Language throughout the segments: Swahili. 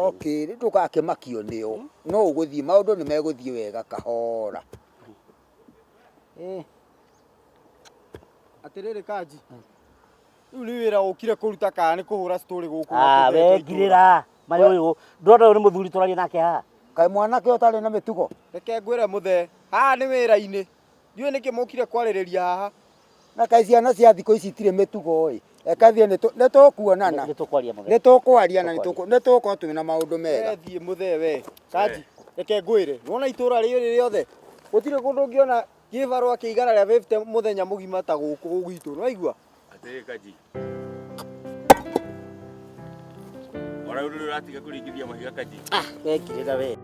Okay, ndukakemakio nio no uguthii maundu ni meguthii wega kahora. Atiriri Kanji. Riu ni wira ukire kuruta kana ni kuhura story guku. We girira mari uyu ndondo ni muthuri turarie nake ha. Kai mwanake utari na mitugo. Reke ngwire muthe. Ha ni wira-ini. Ndiwe niki mukire kwaririria haha. Na kai ciana cia thiko ici tire mitugo oi. Ekathie ne tukuonana. Nitukwaria muthe. Nitukwaria na nituko twina maundu mega. Ethie muthe we. Kanji. Reke ngwire. Wona itura riri riothe. Gutire kundu ungiona gibarwa kiigana ria 50 muthenya mugima ta guku gugwitu. Waigua? Atiriri Kanji. Ora uru ratiga kuringithia mahiga Kanji. We girira we.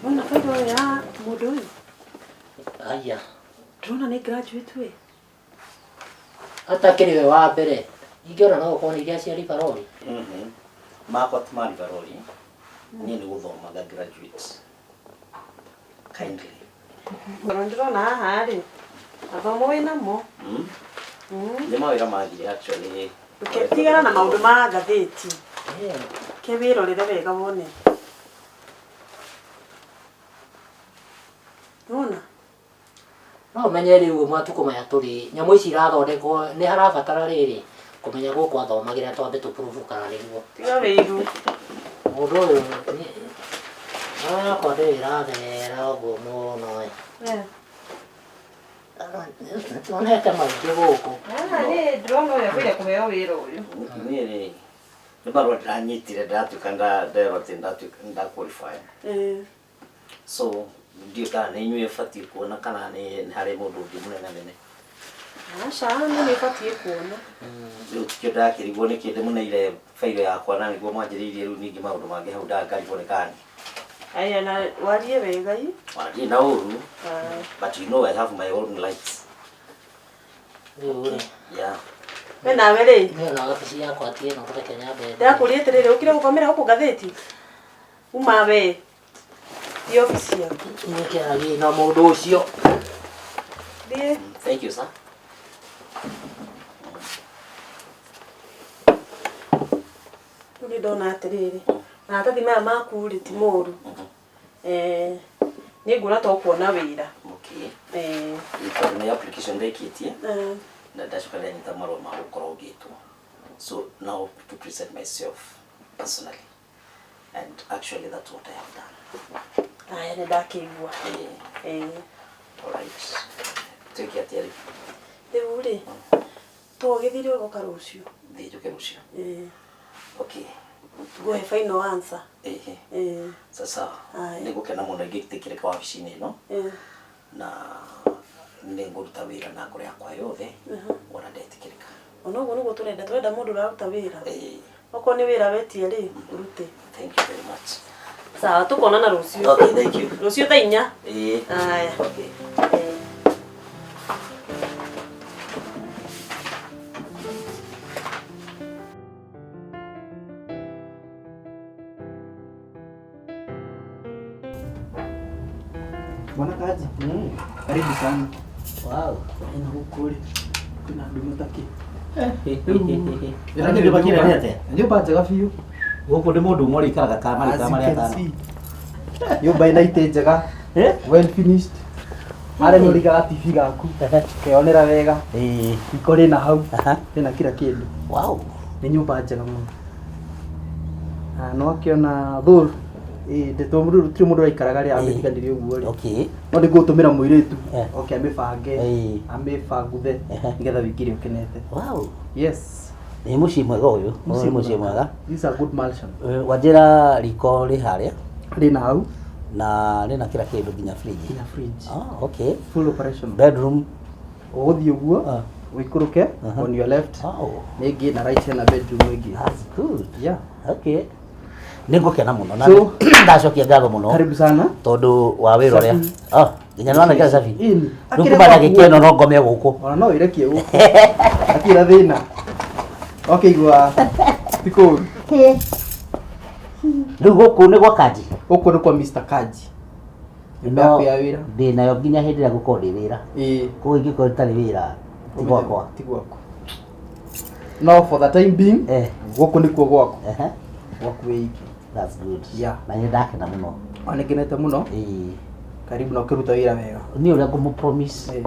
Mwana faida ya mundu uyu. Aya. Drona ni graduate we. Atakiriwe wa mbere. Ingiona no kuona iria cia Rivaroli. Makwa tuma Rivaroli. Ni guthomaga graduate. Kindly. Ndrona haha ri. Athomo wina mo. Ni mawira magire actually. Uketigana na maundu ma gatheti. Kewiro rire wega wone. Nona. No menye riu mwatuko maya turi nyamu ici irathondekwo ni harabatara riri kumenya guku athomagira twambe tuprove kana niguo. Tiga wiru. Mundu uyu ni kwa ndio irathera uguo muno Tuonete maingĩ gũkũ. Nĩ ndĩrona ũyũ akwĩre kũheo wĩra ũyũ. Niĩ nĩ marũa ndanyitire ndatuĩka nderwo atĩ ndaqualify. So ndiũ kana nĩ inyuĩ batiĩ kuona kana nĩ harĩ mũndũ ũngĩ mũnenanene. Aca nĩ batiĩ kuona. Rĩu tikĩo ndakĩrigwo nĩ kĩndĩ mũneire bairo yakwa na nĩguo mwanjĩrĩirie rĩu ningĩ maũndũ mangĩ hau ndarigwo nĩ kani. Aya na warie wega i. Warie na ũru. But you know I have my own lights. Yeah. Wena wele. Nĩ na wabici yakwa tie no kũreke nyambe. Ndakũria atĩrĩrĩ ũkire gũkomera gũkũ gatheti. Uma we. Ti ofisi yaku. Nĩ kĩaragi na mũndũ ũcio. Thiĩ. Thank you, sir. Nĩ ndona atĩrĩrĩ. Na atathi maya maku rĩ ti mũru. Nĩ ngũra to kuona wĩra. Okay. Ĩtwa nĩ application ndekĩtie. Na ndacoka ndanyita marũa ma gũkorwo ngĩtwo. So now to present myself personally. And actually that's what I have done. Aya nĩ ndakĩigua. Alright. Twĩke atĩa rĩ? Rĩu rĩ. Tũgĩthire ũgoka rũciũ. Thiĩ njũke rũciũ. Okay. Nguhe final answer. Sasa nĩngũkena mũno ingĩtĩkĩrĩka wabici-inĩ ĩno. Na nĩngũruta wĩra na ngoro yakwa yothe wona ndetĩkĩrĩka. Ona ũguo nĩguo tũrenda mũndũ ũraruta wĩra. Okorwo nĩ wĩra wetie rĩ ũrute. Thank you very much. Sawa tukonana rũciũ. Okay, thank you. Rũciũ thaa 4. Aya. Okay. Bwana Kaji. Karibu sana. Wow. Ina hukuri. Kuna ndugu taki. Nĩ nyũmba njega biũ. Gũkũ nĩ mũndũ ũmwe ũikaraga kamari atano. Nyumba ina ite njega. Well finished. Hare no riga TV gaku. Keonera wega. Iko rina hau. Rina kila kindu. Wow. Ni nyumba njega muno. No akiona thur ndeto mundu tiri mundu aikaraga ri amitiganirie uguo ri. Okay. No ndi gutumira muiritu. Okay, amibange. Amibanguthe nigetha wikiri ukenete. Wow. Yes. Ni muciĩ mwega ũyũ. Ni muciĩ mwega. These are good mansion. Wanjĩra riko rĩ harĩa Rina hau. na rĩna kila kĩndũ nginya fridge. Ina fridge. Oh, okay. Full operation. Bedroom. Uguthi uguo. Wikuruke on your left. Oh. Nigi na right na bedroom igi. That's good. Yeah. Okay. Nĩngũkena mũno na So, ndacokia ngatho mũno karibu sana. tondũ wa wĩra ũrĩa. Nginya nĩwona kĩra cabi. Ini. Rĩu kuma ndagĩka ĩno no ngome gũkũ. Ona no irekie gũkũ. Akira thĩna. Okay, igua. Tiko. Rĩu gũkũ nĩ gwa Kanji. Gũkũ nĩ kwa Mr. Kanji. No, ya wĩra. ndĩ nayo nginya hĩndĩ ĩrĩa gũkorwo ndĩ wĩra. Koguo ingĩkorwo itarĩ wĩra ti gwakwa. Ti gwakwa. No, for the time being, gũkũ nĩkuo gwakwa. Gwaku wĩ iki. That's good. Yeah. Na nĩ ndakena mũno. Onekenete mũno. Karibu na ũkĩruta wĩra wega. Niĩ ũrĩa ngũmũ-promise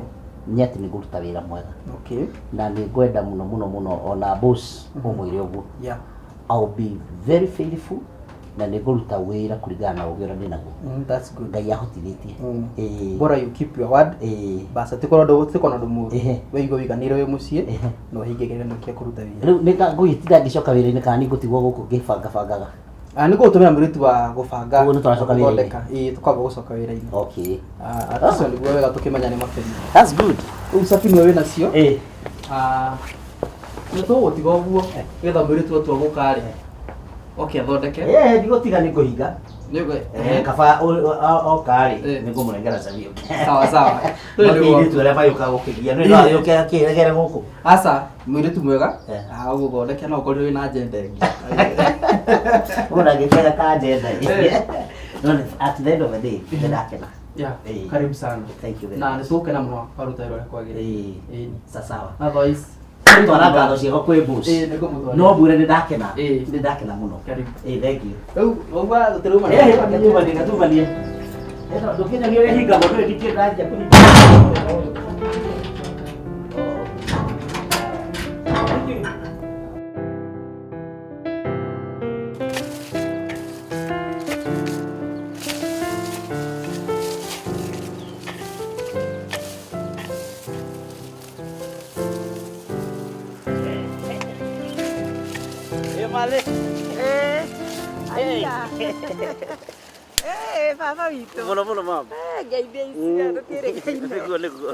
nĩ atĩ nĩ ngũruta wĩra mwega. Okay. Na nĩ ngwenda mũno ona boss ũmwĩre ũguo. Yeah. I'll be very faithful na nĩ ngũruta wĩra kũringana na ũgĩ ũrĩa ndĩ naguo. That's good. Ngai ahotithĩtie. Bora you keep your word. Basa tikorwo ndũgũtikona ndũmũ. Wĩigua wĩiganĩire wĩ mũciĩ no hinge kĩrĩa kĩa kũruta wĩra. Rĩu nĩ ngũgĩtinda ngĩcoka wĩra-inĩ kana nĩ ngũtigwo gũkũ ngĩbangabangaga. Nĩ gũtũmĩra mũirĩtu wa gũbanga. Ũguo nĩ tũracoka wĩra-inĩ. Tukamba gũcoka wĩra-inĩ. Okay. Acio nĩguo wega tũkĩmenya nĩ makĩria. That's good. Rĩu cabi nĩwe wĩna cio. Nĩ tũgũtiga ũguo getha mũirĩtu ũtua gũkarĩ. Okay, athondeke. Ndigũtiga nĩ ngũhinga. Kaba okarĩ nĩ ngũmũnengera cabi. Sawa sawa. Mũirĩtu ũrĩa magĩũkaga gũkĩgia nĩ gũka kĩregere gũkũ. Aca mũirĩtu mwega agũthondeke no ũkorwo wĩna agenda ĩngĩ. Ona ngĩkega ka agenda no at the end of the day nĩ ndakena. Yeah, karibu sana. Thank you very much. Na much. nĩ tũgũkena mũno waruta wĩra ũrĩa kwagĩrĩire. Sawa. Otherwise Twara ngatho ciako kwĩ boss. No mbure nĩ ndakena. Nĩ ndakena mũno. Karibu. Thank you. Rĩu ũguo tũtĩruma. Gatũmanie. Ndũkinya nĩ ũrĩa hinga mũndũ ĩgĩtie ndaria kũnyita. Vale. Baba witũ. Mũno mama. Ngeithia ici gũtirĩ ngeithia. Nĩguo nĩguo.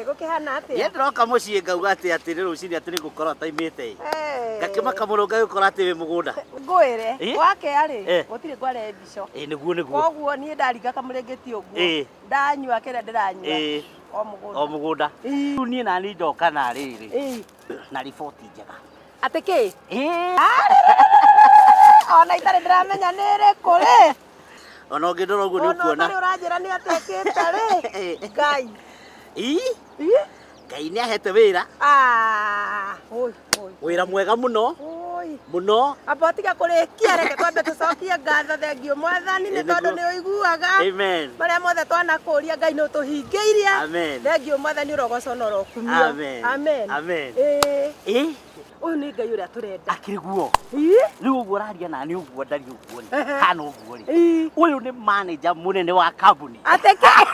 Gũkĩhana atĩa? Niĩ ndĩroka mũciĩ ngauga atĩ nĩ rũciinĩ atĩ nĩngũkorwo taimĩte. Ngakĩmaka mũno ngaigũkora atĩ wĩ mũgũnda. Ngwĩre wakea-rĩ gũtirĩ kware mbico. Nĩguo. Koguo niĩ ndaringa kamũrĩngĩti ũguo. Ndanyua kĩrĩa ndĩranyua. O mũgũnda. Rĩu niĩ nani ndoka na rĩrĩ. Na riboti njega. Atĩ kĩ? Ona itarĩ ndĩramenya nĩ ĩrĩkũ rĩ. Ona ũngĩndora ũguo nĩ ũkuona. Ona ũtarĩ ũranjĩra nĩ atĩ ĩkĩte rĩ. Ngai. Ngai nĩ ahete wĩra. Wĩra mwega mũno. Mũno. Amba tiga kũrĩkia reke twambe tũcokie ngatho thengiũ Mwathani nĩ tondũ nĩ ũiguaga. Amen. Marĩa mothe twanakũria Ngai nĩ ũtũhingĩirie. Amen. Thengiũ Mwathani ũrogoco na ũrokumio. Amen. Amen. Amen. Ũyũ nĩ Ngai ũrĩa tũrenda. Akĩrĩ guo. Rĩu ũguo ũraria nani ũguo ndari ũguo rĩ. Hana ũguo rĩ. Ũyũ nĩ manager mũnene wa kambuni. Atĩ kĩ?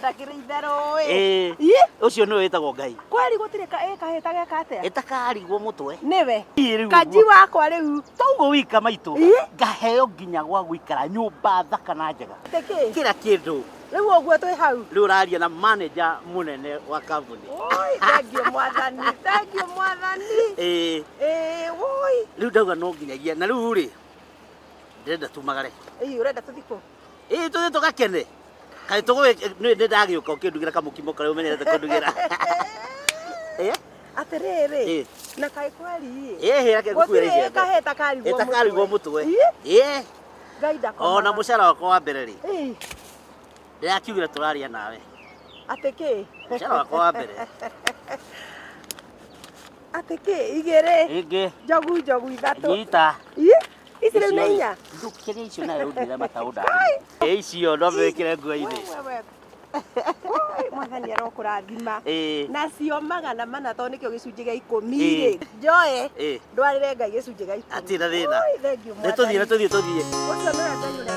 Ndakĩrĩ itherũ ĩ. Ũcio nĩwe wĩtagwo Ngai. Kweri gũtirĩ kahĩta geka atĩa? Ĩtakarigwo mũtwe. Nĩwe. Kanji wakwa rĩu. Toguo wika maitũ. Ngaheo nginya gwa gũikara nyũmba thaka na njega. Atĩ kĩ? Kĩra kĩndũ. Rĩu ũguo twĩ hau. Rĩu ũraria na manager mũnene wa kambuni. Thengiũ Mwathani. Thengiũ Mwathani. Rĩu ndauga no nginyagia na rĩu rĩ ndĩrenda tumagare. Ũrenda tũthiĩ kũ? Tũthiĩ tũgakene. Kaĩ nĩ ndagĩũka ũkĩndugĩra kamũkimo karĩa ũmenyerete kũndugĩra. Atĩrĩrĩ na kaĩ kweri reke ngũkwĩre gũtirĩ kahĩta karigwo mũtwe. Ĩtakarigwo mũtwe. Ngai ndakomaga. Ona mũcara wakwa wa mbere rĩ ndĩrakiugĩra tũraria nawe. Atĩ kĩ? Mũcara wakwa wa mbere. Atĩ kĩ? Igĩrĩ. Ĩngĩ. Njogu ithatũ. Nyita. Ici rĩu nĩ inya. Ndukire icio nayo ndira mataunda. Icio no mekire nguo-inĩ. Mwathani arokũrathima. Nacio magana mana tondũ nĩkĩo gĩcunjĩ gĩa 10 rĩ. Njoe ndwarĩre Ngai gĩcunjĩ gĩa 10. Atira thĩna. Thengiũ Nĩ tũthiĩ. Ũcio nĩwe Ngai ũrĩa tũrenda.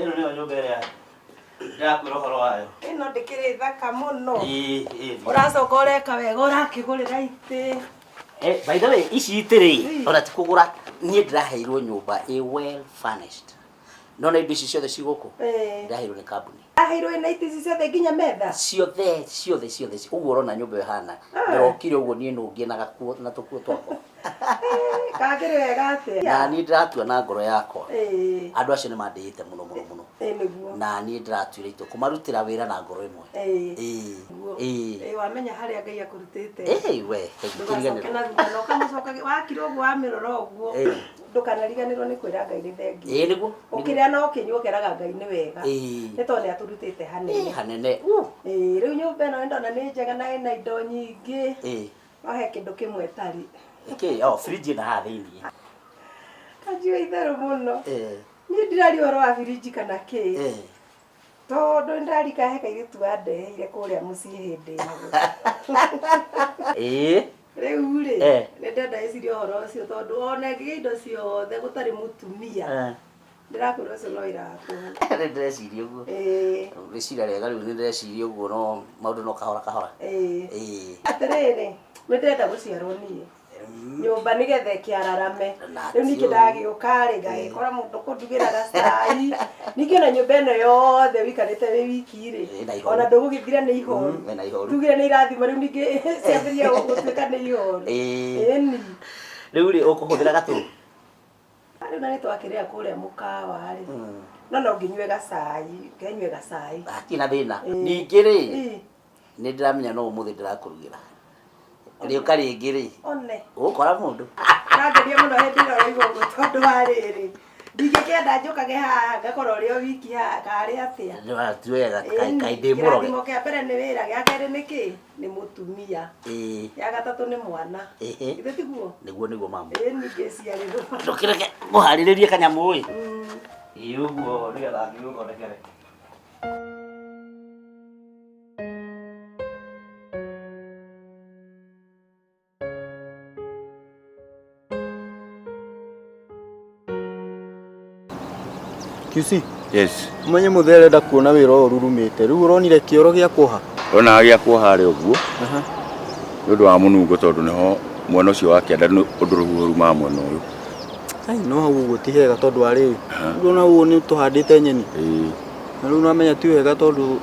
Ĩno nĩyo nyũmba ĩrĩa ndĩrakwĩra ũhoro wayo. Ĩno ndĩkĩrĩ thaka mũno. Ũracoka ũreka wega ũrakĩgũrĩra itĩ. By the way, ici itĩ-rĩ, ona ti kũgũra, niĩ ndĩraheirwo nyũmba well furnished. Nona indo ici ciothe cigũkũ ndĩraheirwo nĩ kambuni. Aheirwo ĩna itĩ ici ciothe nginya metha. Ciothe. Ũguo ũrona nyũmba ĩhana. Ndĩrokire ũguo niĩ nũngiĩ na gakuo na tũkuo twakwa. Kakĩrĩ wega atĩa. Na niĩ ndĩratua na ngoro yakwa. Andũ acio nĩ mandĩĩte mũno. Nĩguo. Na niĩ ndĩratuire itua kũmarutĩra wĩra na ngoro ĩmwe. Wamenya harĩa Ngai akũrutĩte. We, ndũgacoke na thutha na ũkamũcoka wakira ũguo wamĩrora ũguo. Ndũkanariganĩrwo nĩ kwĩra Ngai nĩ thengiũ. Nĩguo. Ũkĩrĩa no ũkĩnyua ũkeraga Ngai nĩ wega. Nĩ tondũ nĩ atũrutĩte hanene. Rĩu nyũmba ĩno ndona nĩ njega na ĩna indo nyingĩ. No he kĩndũ kĩmwe tarĩ. Fridge na haha thĩiniĩ. Kanjua itherũ mũno. Niĩ ndiraria ũhoro wa fridge kana kĩ. Tondũ ndarika he kairĩtu wandeheire kũrĩa mũciĩ hĩndĩ ĩyo. Rĩu-rĩ, nĩndenda ĩcirie ũhoro ũcio tondũ ona ngĩgĩa indo ciothe gũtarĩ mũtumia. Ndĩrakwĩra ũcio no irakũra. Nĩ ndĩreciria ũguo. Rĩciria rĩega rĩu nĩ ndĩreciria ũguo no maũndũ no kahora. Atĩrĩrĩ, nĩndĩrenda gũciarwo niĩ. Nyũmba nĩgetha ĩkĩararame. Rĩu ningĩ ndagĩũka-rĩ ngagĩkora mũndũ kũndugĩra gacai. Ningĩ ona nyũmba ĩno yothe wĩikarĩte wĩ wiki-rĩ, ona ndũgũgĩthira nĩ ihoru. Tugire nĩ irathimo rĩu ningĩ ciambĩrĩria gũtuĩka nĩ ihoru. Ĩni. Rĩu-rĩ ũkũhũthĩra gatũ? Rĩu na nĩtwakĩrĩa kũrĩa mũkawa-rĩ. No ngĩnyue gacai, ngenyue gacai. Hatirĩ na thĩna. Ningĩ-rĩ, nĩndĩramenya no ũmũthĩ ndĩrakũrugĩra. Rĩũka rĩngĩ-rĩ, ũgũkora mũndũ. Nangeria mũno hĩndĩ ĩrĩa ũraigua ũguo tondũ wa rĩrĩ. Ndingĩkĩenda njũkage haha ngakora ũrĩ o wiki haha karĩ atĩa. Ti wega kaĩ ndĩ mũroge. Kĩrathimo kĩa mbere nĩ wĩra, gĩa kerĩ nĩ kĩ? Nĩ mũtumia. Gĩa gatatũ nĩ mwana. Githĩ tiguo? Nĩguo mamu. Ĩni ngĩciarĩrwo. Ndũkĩreke mũharĩrĩrie kanyamũ-ĩ. Ũguo nĩgetha ngĩgũthondekere. QC. Yes. Umenye mũtherenda kuona wĩra ũyũ ũrurumĩte. Rĩu ũronire kĩoro gĩa kuoha. Ona gĩa kuoha harĩa ũguo. Nĩ ũndũ wa mũnungo tondũ nĩho mwena ũcio wa kĩanda ũndũ rũhuho rumaga mwena ũyũ. No hau ũguo ti hega tondũ wa rĩrĩ. Ũrona ũguo nĩ tũhandĩte nyeni. Na rĩu namenya ti wega tondũ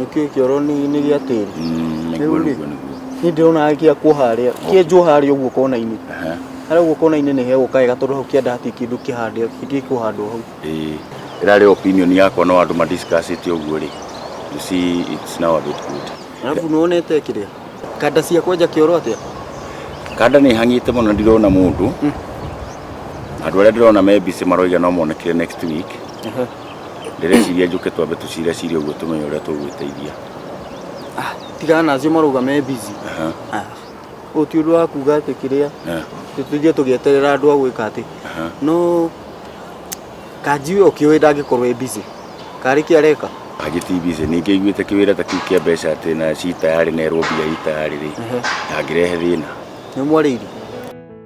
nĩkĩo kĩoro nĩ gĩa tĩri. Nĩguo. Niĩ ndĩrona gĩa kuoha harĩa. Kĩenjwo harĩa ũguo kona-inĩ. Harĩa ũguo kona-inĩ nĩ hegũka wega tondũ hau kĩanda hatirĩ kĩndũ kĩhande kĩkũhandwo hau. Ĩrarĩ opinion yakwa no andũ madiscussĩte ũguo rĩ. You see it's now a bit good. Arabu nĩwonete kĩrĩa? Kanda cia kwenja kĩoro atĩa? Kanda nĩ hangĩte mũno ndirona mũndũ. Andũ arĩa ndĩrona me busy maroiga no monekire next week. Ndĩreciria njũke twambe tũcirecirie ũguo tũmenye ũrĩa tũgwĩteithia. Tigana nacio marauga me busy. Ũyũ ti ũndũ wa kuga atĩ kĩrĩa tũthiĩ tũgĩeterera andũ a gwĩka atĩ. No Kanji ũkĩũĩ ndangĩkorwo busy. Karĩ kĩ areka? Kanji ti busy, ningĩ iguĩte kĩwĩra ta kĩu kĩa mbeca atĩ na ci tayarĩ na erwo mbia i tayarĩ rĩ. Ndangĩrehe thĩna. Nĩ mwarĩirie?